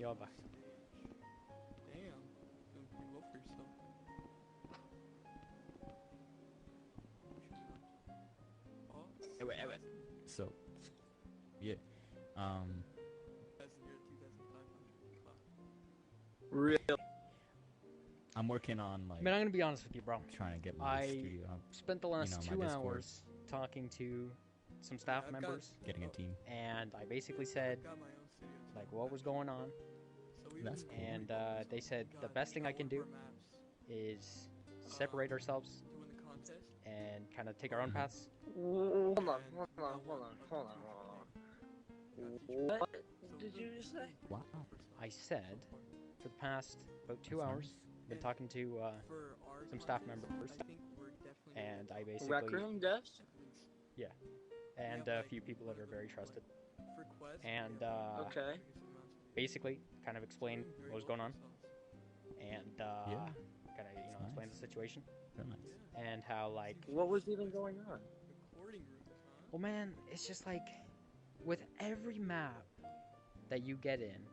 Yo, bye. Damn, doing pretty well for yourself. Oh, Wait. So, yeah. that's in your 2,500 class. Real. I'm working on like Man, I'm gonna be honest with you, bro. trying to get my I studio up, spent the last my 2 Discord. hours talking to some staff I've got- members, getting a team. and I basically said, I've got my own studio too. like, what was going on, So we've That's been cool. and recording they said the got best thing I can do all of our maps is separate ourselves to win the contest. and kind of take our own Mhm. paths. Hold on. What did you just say? Wow. I said, for the past about 2 hours, been talking to For our some staff contest, members, I think we're definitely and I Rec basically, room devs? and a few people that are very trusted, for Quest, and Okay. basically kind of explain what was going on, and Yeah. kind of It's explain nice. the situation, Very nice. and how like, What was even going on? Recording rooms, huh? well, man, it's just like with every map that you get in,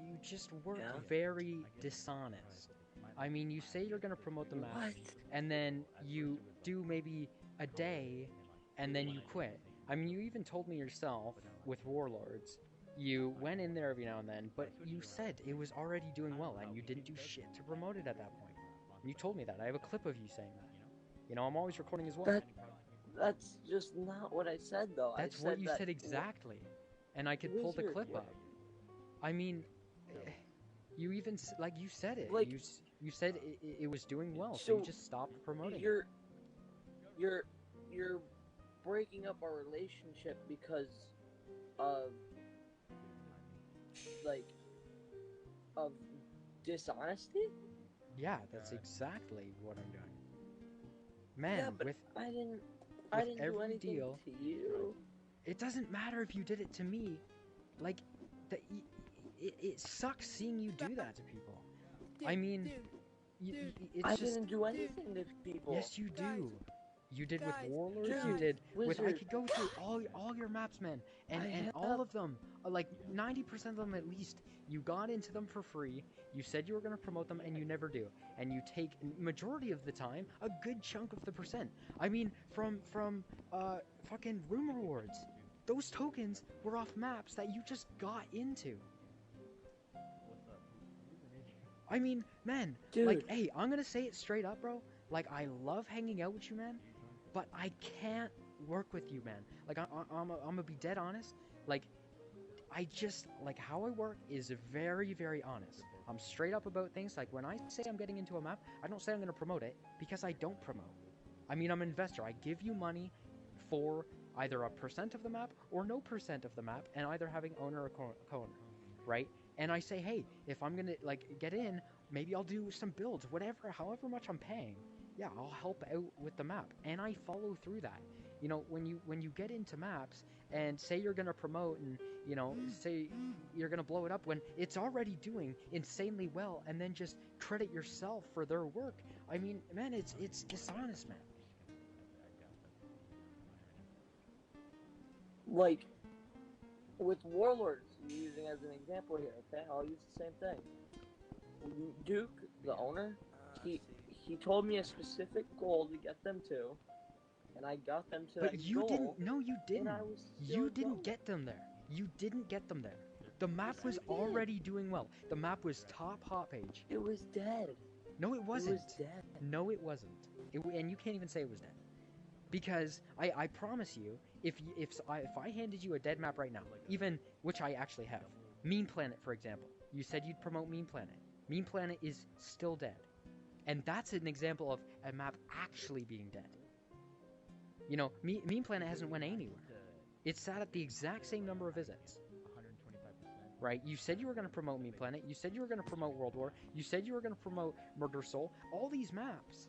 you just work Yeah. very dishonest. I mean, you say you're gonna promote the map, What? and then you do maybe a day, and then you quit. I mean, you even told me yourself with Warlords, you went in there every now and then, but you said it was already doing well, and you didn't do shit to promote it at that point. And you told me that. I have a clip of you saying that. You know, I'm always recording as well. That's just not what I said, though. That's I said what you that said exactly, and I could pull the Wizard, clip what- up. I mean, you even like you said it. Like- you said it was doing well, so you So, just stopped promoting it. You're breaking up our relationship because of like of dishonesty. Yeah, that's exactly what I'm doing. Man, Yeah, but with I didn't do every anything deal- to you. it doesn't matter if you did it to me. Like, it sucks seeing you do that to people. I mean, it's I just didn't do anything to people. yes, you do. You did with Guys, Warlords. You dude, did with. I Wizard. could go through all your maps, man, I and have- all of them, like 90% of them at least. You got into them for free. You said you were gonna promote them, and you never do. And you take majority of the time a good chunk of the percent. I mean, from fucking room rewards. Those tokens were off maps that you just got into. I mean, man, Dude. like, hey, I'm gonna say it straight up, bro. Like, I love hanging out with you, man, but I can't work with you, man. Like, I'm gonna be dead honest. Like, I just, like, how I work is very, very honest. I'm straight up about things. Like, when I say I'm getting into a map, I don't say I'm gonna promote it, because I don't promote. I mean, I'm an investor. I give you money for either a percent of the map or no percent of the map, and either having owner or co-owner, right? And I say, hey, if I'm gonna like get in, maybe I'll do some builds, whatever, however much I'm paying. Yeah, I'll help out with the map, and I follow through that. You know, when you get into maps and say you're gonna promote and say you're gonna blow it up when it's already doing insanely well, and then just credit yourself for their work. I mean, man, it's dishonest, man. Like with Warlords, you're using as an example here. Okay, I'll use the same thing. Duke, the owner, he told me a specific goal to get them to, and I got them to But that you goal. didn't. No, you didn't. I was You still didn't going. get them there. You didn't get them there. The map Yes, was I did. already doing well. The map was top hot page. It was dead. No, it wasn't. It was dead. No, it wasn't. And you can't even say it was dead. Because I promise you, if I handed you a dead map right now, even which I actually have, Meme Planet, for example, you said you'd promote Meme Planet. Meme Planet is still dead, and that's an example of a map actually being dead. You know, Meme Planet hasn't went anywhere. It's sat at the exact same number of visits. Right? You said you were going to promote Meme Planet. You said you were going to promote World War. You said you were going to promote Murder Soul. All these maps,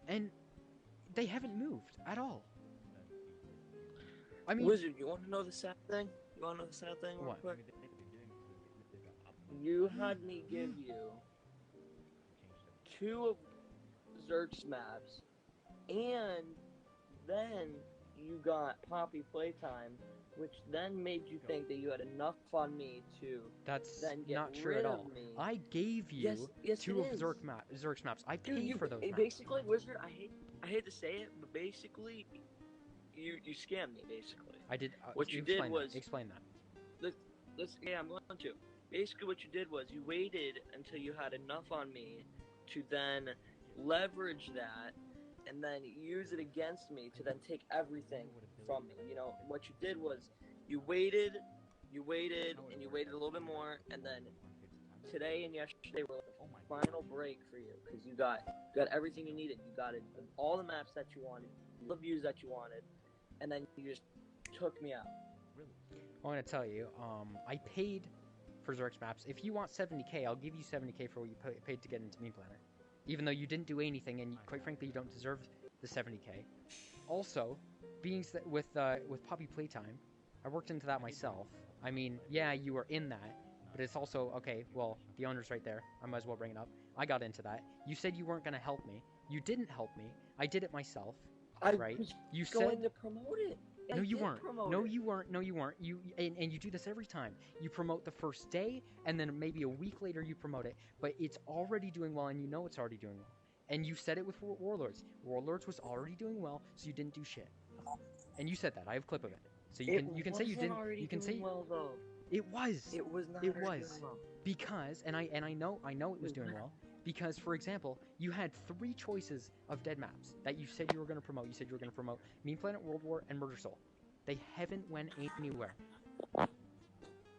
and they haven't moved at all. I mean, Wizard, you want to know the sad thing? You want to know the sad thing real What? quick? You had me give you 2 of Zerk's maps, and then you got Poppy Playtime, which then made you think that you had enough on me to That's then get not true rid at of all. me. I gave you Yes, two it of is. Zerk's maps. I Dude, paid for those maps. basically, Wizard, I hate to say it, but basically, you scammed me, basically. I did. What you did was- explain that. I'm going to. Basically, what you did was you waited until you had enough on me to then leverage that and then use it against me to then take everything from me. You know, what you did was you waited, and you waited a little bit more, and then today and yesterday were like a final break for you because you got everything you needed. You got it, all the maps that you wanted, the views that you wanted, and then you just took me out. I'm gonna tell you. I paid for Zerk's maps. If you want 70k, I'll give you 70k for what you paid to get into Meme Planet. Even though you didn't do anything, and quite frankly, you don't deserve the 70k. Also, being with Poppy Playtime, I worked into that myself. I mean, yeah, you were in that, but it's also okay. Well, the owner's right there. I might as well bring it up. I got into that. You said you weren't gonna help me. You didn't help me. I did it myself. Right? You going said to promote it. no, I you did weren't. promote No, it. you weren't. No, you weren't. And you do this every time. You promote the first day, and then maybe a week later you promote it. But it's already doing well, and you know it's already doing well. And you said it with Warlords. Warlords was already doing well, so you didn't do shit. And you said that. I have a clip of it. So you can say you didn't. You can say well though. it was. It was not. It already was. doing well. Because I know it was doing well. Because, for example, you had 3 choices of dead maps that you said you were going to promote. You said you were going to promote Meme Planet, World War, and Murder Soul. They haven't went anywhere.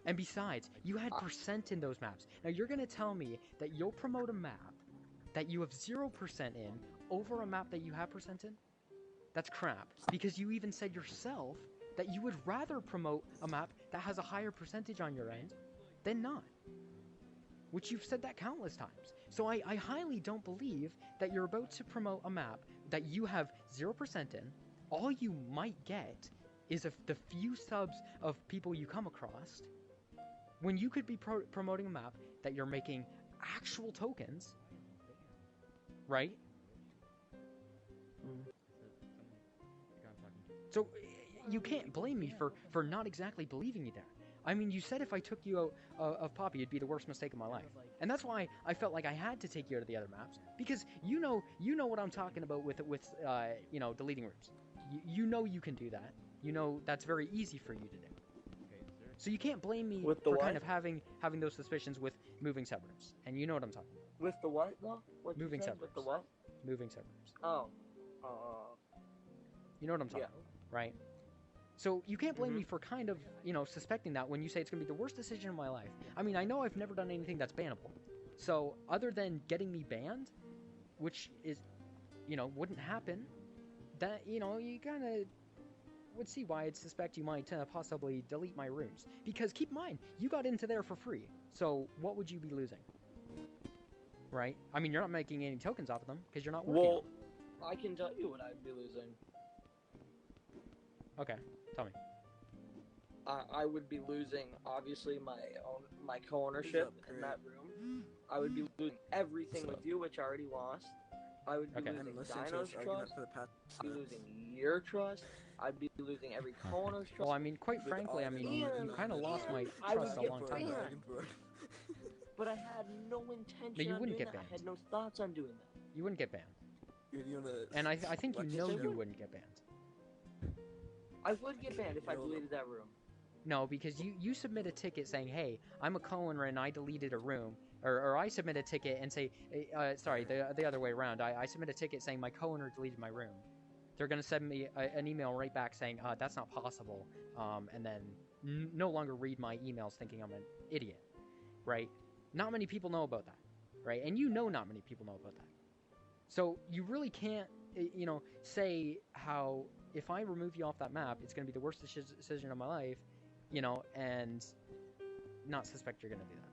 And besides, you had percent in those maps. Now you're going to tell me that you'll promote a map that you have 0% in over a map that you have percent in? That's crap. Because you even said yourself that you would rather promote a map that has a higher percentage on your end than not. Which you've said that countless times. So I highly don't believe that you're about to promote a map that you have 0% in. All you might get is the few subs of people you come across, when you could be promoting a map that you're making actual tokens, right? So you can't blame me for not exactly believing you there. I mean, you said if I took you out of Poppy, it'd be the worst mistake of my life. And that's why I felt like I had to take you out of the other maps. Because you know what I'm talking about with deleting rooms. You know you can do that. You know that's very easy for you to do. So you can't blame me With the for what? kind of having those suspicions with moving suburbs. And you know what I'm talking about. With the what though? What you Moving said? suburbs. With the what? Moving suburbs. Oh. You know what I'm talking Yeah. about, right? So you can't blame me for kind of, suspecting that when you say it's going to be the worst decision of my life. I mean, I know I've never done anything that's bannable. So other than getting me banned, which is, wouldn't happen, that, you kind of would see why I'd suspect you might possibly delete my rooms. Because keep in mind, you got into there for free. So what would you be losing? Right? I mean, you're not making any tokens off of them because you're not working. Well, I can tell you what I'd be losing. Okay, tell me. I would be losing, obviously, my co-ownership in that room. I would be losing everything with you, which I already lost. I would be Okay. And losing listening to Dino's this argument trust. for the past. I'd be losing your trust. I'd be losing every co-owner's trust. Well, I mean, quite frankly, I mean, you kind of lost my I would trust a get long time ago. banned. But I had no intention No, you on wouldn't doing get that. I banned. had no thoughts on doing that. You wouldn't get banned. You're gonna And I think you What know did you you? wouldn't get banned. I would get banned if I deleted that room. No, because you submit a ticket saying, hey, I'm a co-owner and I deleted a room. Or I submit a ticket and say, sorry, the other way around. I submit a ticket saying my co-owner deleted my room. They're going to send me an email right back saying, that's not possible. And then no longer read my emails thinking I'm an idiot. Right? Not many people know about that. Right? And not many people know about that. So you really can't, say how if I remove you off that map, it's going to be the worst decision of my life, and not suspect you're going to do that.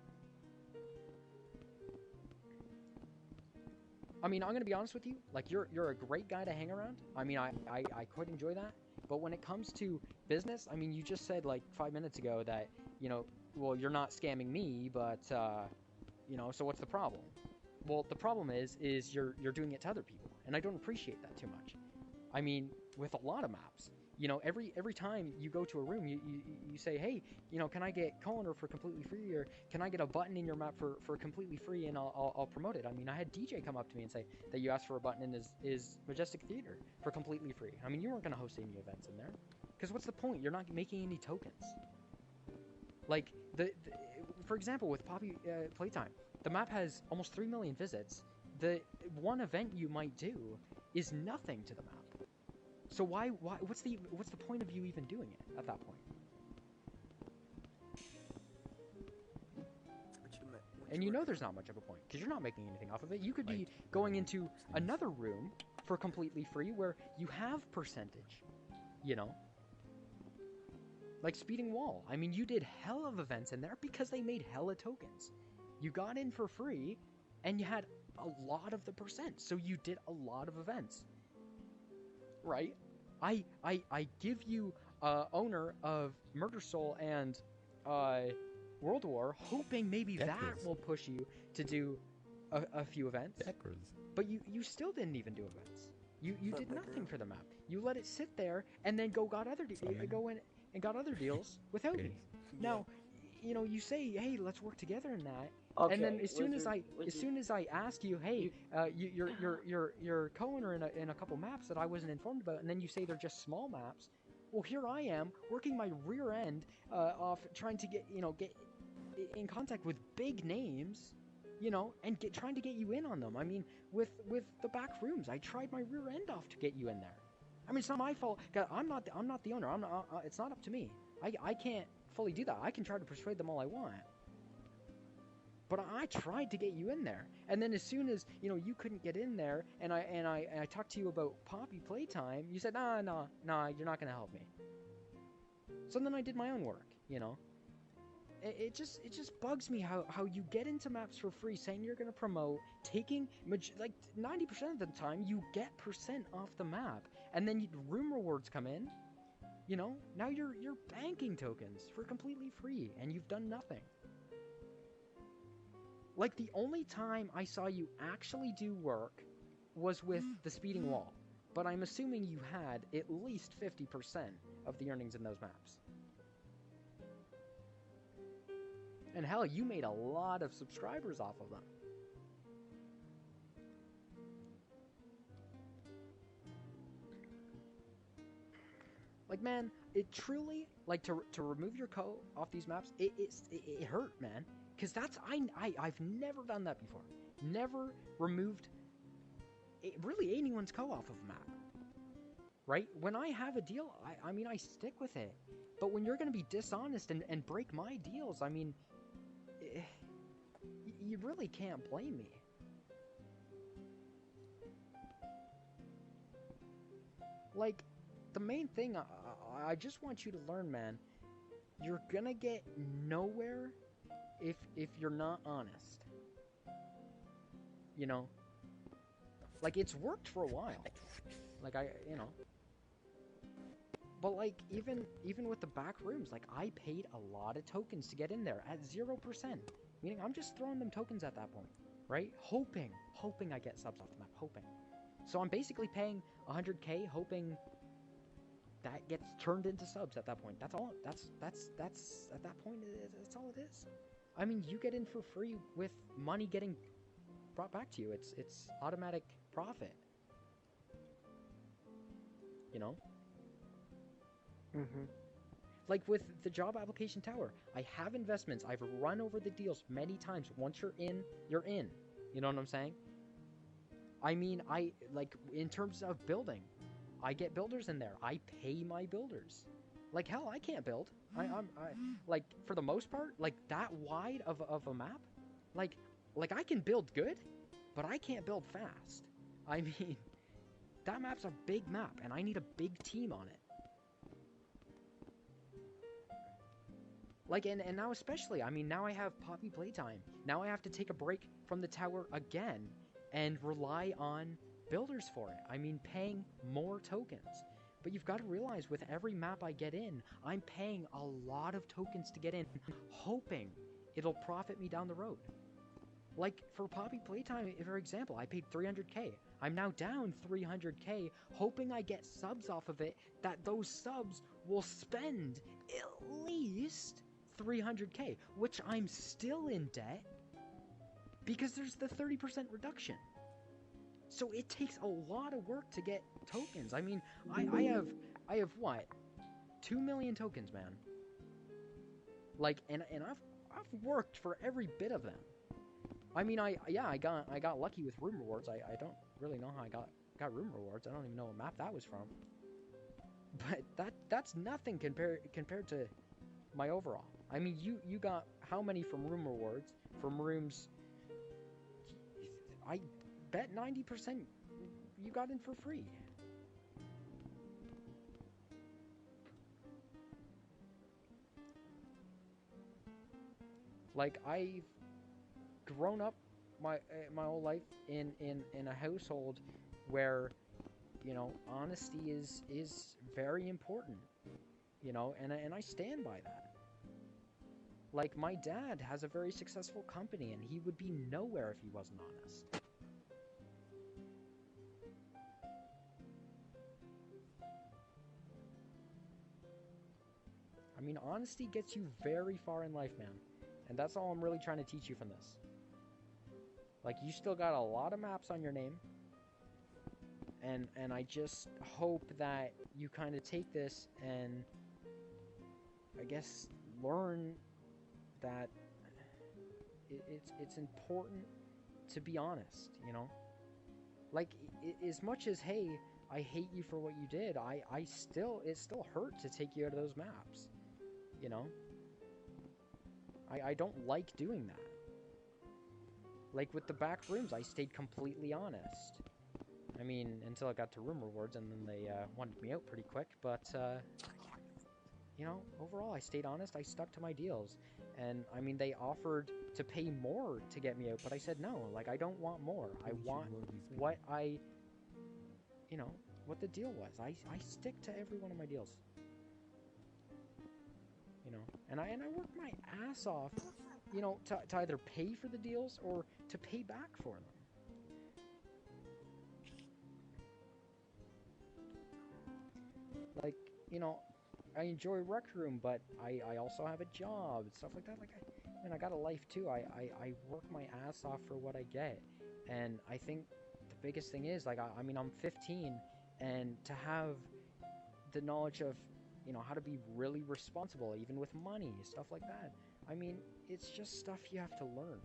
I mean, I'm going to be honest with you. Like, you're a great guy to hang around. I mean, I quite enjoy that. But when it comes to business, I mean, you just said, like, 5 minutes ago that, well, you're not scamming me, but, so what's the problem? Well, the problem is you're doing it to other people, and I don't appreciate that too much. I mean, with a lot of maps, You know, every time you go to a room, you say, hey, you know, can I get co-owner for completely free, or can I get a button in your map for completely free, and I'll promote it. I mean, I had DJ come up to me and say that you asked for a button in is Majestic Theater for completely free. I mean, you weren't going to host any events in there, because what's the point? You're not making any tokens. Like, for example, with Poppy Playtime, the map has almost 3 million visits. The one event you might do is nothing to the map. So why what's the point of you even doing it at that point? And you know there's not much of a point, because you're not making anything off of it. You could be going into another room for completely free where you have percentage, you know? Like Speeding Wall. I mean, you did hell of events in there because they made hella tokens. You got in for free, and you had a lot of the percent, so you did a lot of events. Right? I give you owner of Murder Soul and World War, hoping maybe that will push you to do a few events. But you still didn't even do events. You did nothing for the map. You let it sit there and then go in and got other deals without me. Now, you know, you say, hey, let's work together in that. Okay, and then as soon as I ask you, hey, you're co-owner in a couple maps that I wasn't informed about, and then you say they're just small maps. Well, here I am working my rear end off, trying to get in contact with big names, you know, and trying to get you in on them. I mean, with the back rooms, I tried my rear end off to get you in there. I mean, it's not my fault. I'm not the owner. It's not up to me. I can't fully do that. I can try to persuade them all I want. But I tried to get you in there, and then as soon as you know you couldn't get in there, and I talked to you about Poppy Playtime, you said nah, you're not gonna help me. So then I did my own work, you know. It just bugs me how you get into maps for free, saying you're gonna promote, taking like 90% of the time you get percent off the map, and then room rewards come in. You know, now you're banking tokens for completely free, and you've done nothing. Like, the only time I saw you actually do work was with the Speeding Wall. But I'm assuming you had at least 50% of the earnings in those maps. And hell, you made a lot of subscribers off of them. Like, man, it truly, like, to remove your co off these maps, it hurt, man. Because I've never done that before. Never removed really anyone's co off of a map. Right? When I have a deal, I mean, I stick with it. But when you're going to be dishonest and break my deals, I mean, you really can't blame me. Like, the main thing, I just want you to learn, man, you're going to get nowhere if you're not honest. You know? Like, it's worked for a while. Like, you know. But, like, even with the back rooms, like, I paid a lot of tokens to get in there at 0%. Meaning, I'm just throwing them tokens at that point. Right? Hoping I get subs off the map. Hoping. So I'm basically paying 100k, hoping that gets turned into subs at that point. That's all. That's at that point, that's all it is. I mean, you get in for free with money getting brought back to you. It's automatic profit. You know? Mm-hmm. Like with the job application tower, I have investments. I've run over the deals many times. Once you're in, you're in. You know what I'm saying? I mean, like, in terms of building, I get builders in there. I pay my builders. Like, hell, I can't build. I like, for the most part, like, that wide of a map, like I can build good, but I can't build fast. I mean, that map's a big map, and I need a big team on it. Like, and now especially, I mean, now I have Poppy Playtime. Now I have to take a break from the tower again and rely on builders for it. I mean, paying more tokens. But you've got to realize, with every map I get in, I'm paying a lot of tokens to get in, hoping it'll profit me down the road. Like, for Poppy Playtime, for example, I paid 300k. I'm now down 300k, hoping I get subs off of it, that those subs will spend at least 300k, which I'm still in debt because there's the 30% reduction. So it takes a lot of work to get tokens. I mean, I have what? 2 million tokens, man. Like, and I've worked for every bit of them. I mean, I got lucky with room rewards. I don't really know how I got room rewards. I don't even know what map that was from. But that's nothing compared to my overall. I mean, you got how many from room rewards? From rooms, I bet 90% you got in for free. Like, I've grown up my whole life in a household where, you know, honesty is very important, you know, and I stand by that. Like, my dad has a very successful company, and he would be nowhere if he wasn't honest. I mean, honesty gets you very far in life, man. And that's all I'm really trying to teach you from this. Like, you still got a lot of maps on your name. And I just hope that you kind of take this and, I guess, learn that it's important to be honest, you know? Like, as much as, hey, I hate you for what you did, it still hurt to take you out of those maps, you know? I don't like doing that. Like, with the back rooms, I stayed completely honest. I mean, until I got to room rewards, and then they wanted me out pretty quick, but, you know, overall, I stayed honest, I stuck to my deals. And, I mean, they offered to pay more to get me out, but I said no. Like, I don't want more. I want what you know, what the deal was. I stick to every one of my deals. You know, and I work my ass off, you know, to either pay for the deals or to pay back for them. Like, you know, I enjoy Rec Room, but I also have a job and stuff like that. Like, I got a life too. I work my ass off for what I get. And I think the biggest thing is, like, I mean, I'm 15, and to have the knowledge of, you know, how to be really responsible, even with money, stuff like that. I mean, it's just stuff you have to learn.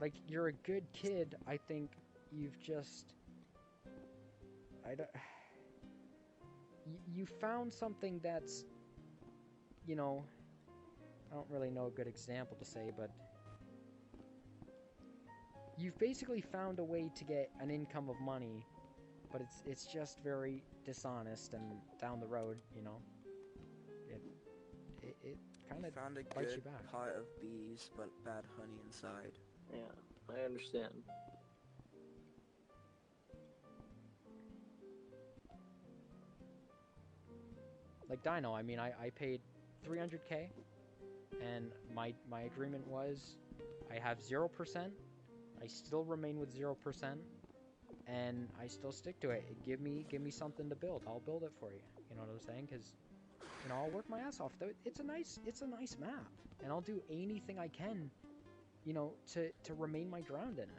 Like, you're a good kid, I think you've just... You found something that's, you know... I don't really know a good example to say, but... You've basically found a way to get an income of money, but it's just very dishonest, and down the road, you know, it kind of found a bites good you back. pot of bees, but bad honey inside. Yeah, I understand. Like Dino, I mean, I paid 300k, and my agreement was, I have 0%, I still remain with 0%, and I still stick to it. Give me something to build. I'll build it for you. You know what I'm saying? Because, you know, I'll work my ass off. It's a nice map, and I'll do anything I can, you know, to remain my ground in it.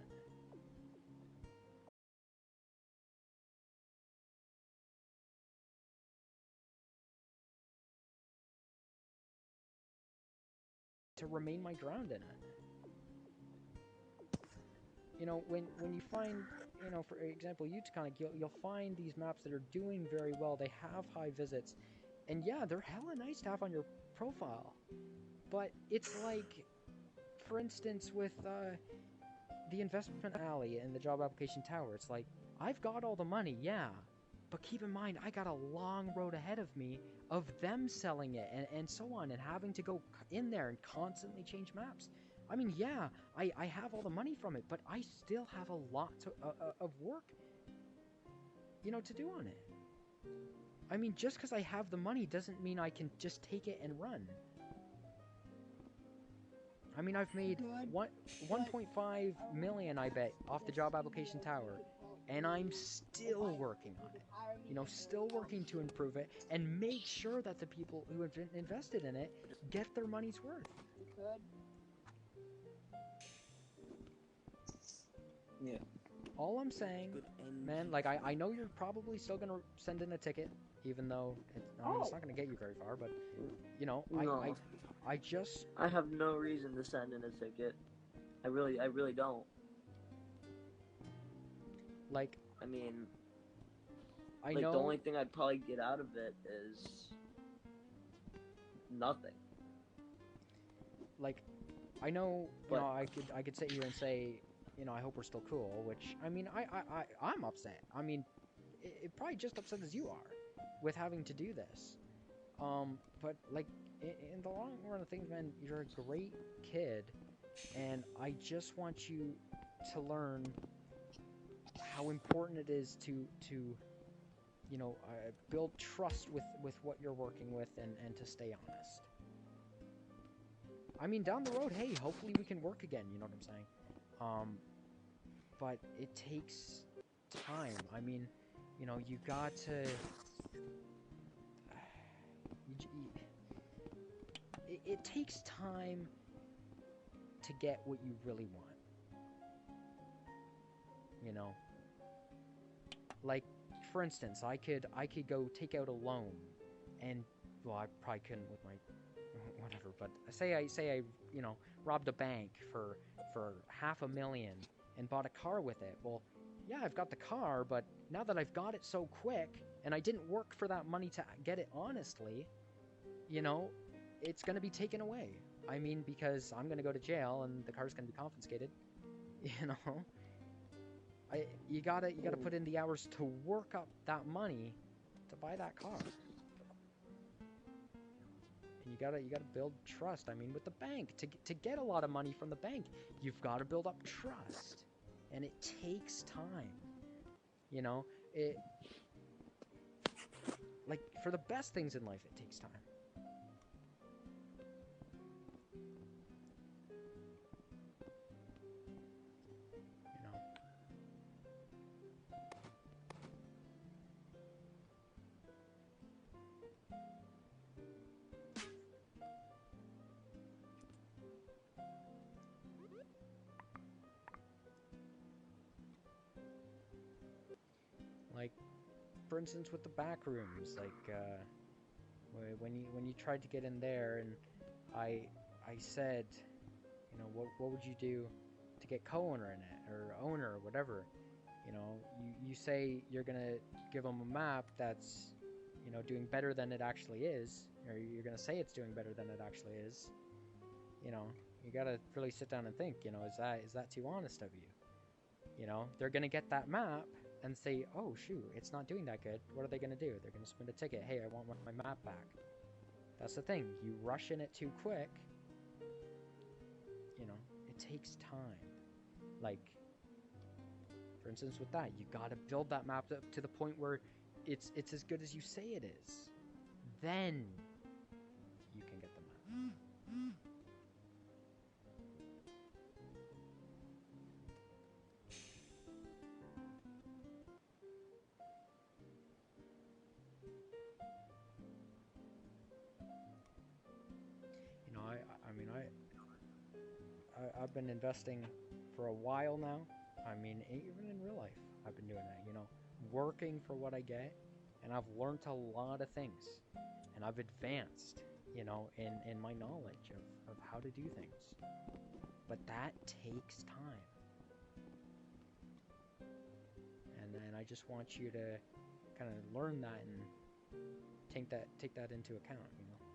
To remain my ground in it. You know, when you find, you know, for example, Utaconic, you'll find these maps that are doing very well. They have high visits, and yeah, they're hella nice to have on your profile. But it's like, for instance, with the Investment Alley and the Job Application Tower, it's like, I've got all the money, yeah, but keep in mind, I got a long road ahead of me of them selling it and so on, and having to go in there and constantly change maps. I mean, yeah, I have all the money from it, but I still have a lot of work, you know, to do on it. I mean, just because I have the money doesn't mean I can just take it and run. I mean, I've made 1.5 million, I bet, off the job application tower, and I'm still working on it. You know, still working to improve it and make sure that the people who have invested in it get their money's worth. Yeah. All I'm saying, man, like, I know you're probably still gonna send in a ticket, even though it's not gonna get you very far, but, you know, No. I have no reason to send in a ticket. I really don't. Like, I mean, I like, know the only thing I'd probably get out of it is nothing. like, I know, you But- know, I could sit here and say, you know, I hope we're still cool, which, I mean, I'm upset. I mean, it probably just upset as you are with having to do this. But, like, in the long run of things, man, you're a great kid, and I just want you to learn how important it is to you know, build trust with what you're working with and to stay honest. I mean, down the road, hey, hopefully we can work again, you know what I'm saying? But it takes time. I mean, you know, you got to... It takes time to get what you really want. You know? Like, for instance, I could go take out a loan and, well, I probably couldn't with my whatever, but say I you know, robbed a bank for $500,000 and bought a car with it. Well, yeah, I've got the car, but now that I've got it so quick and I didn't work for that money to get it honestly, you know, it's going to be taken away. I mean, because I'm going to go to jail and the car's going to be confiscated, you know? You gotta put in the hours to work up that money to buy that car. And you gotta build trust. I mean, with the bank, to get a lot of money from the bank, you've got to build up trust, and it takes time. You know, like, for the best things in life, it takes time. Like, for instance, with the back rooms, like, when you tried to get in there, and I said, you know, what would you do to get co-owner in it, or owner, or whatever, you know, you say you're gonna give them a map that's, you know, doing better than it actually is, or you're gonna say it's doing better than it actually is, you know, you gotta really sit down and think, you know, is that too honest of you? You know, they're gonna get that map and say, oh shoot, it's not doing that good. What are they gonna do? They're gonna submit a ticket. Hey, I want my map back. That's the thing. You rush in it too quick, you know, it takes time. Like, for instance, with that, you gotta build that map up to the point where it's as good as you say it is. Then you can get the map. I've been investing for a while now. I mean, even in real life, I've been doing that, you know, working for what I get, and I've learned a lot of things, and I've advanced, you know, in my knowledge of how to do things. But that takes time. And I just want you to kind of learn that and take that into account, you know.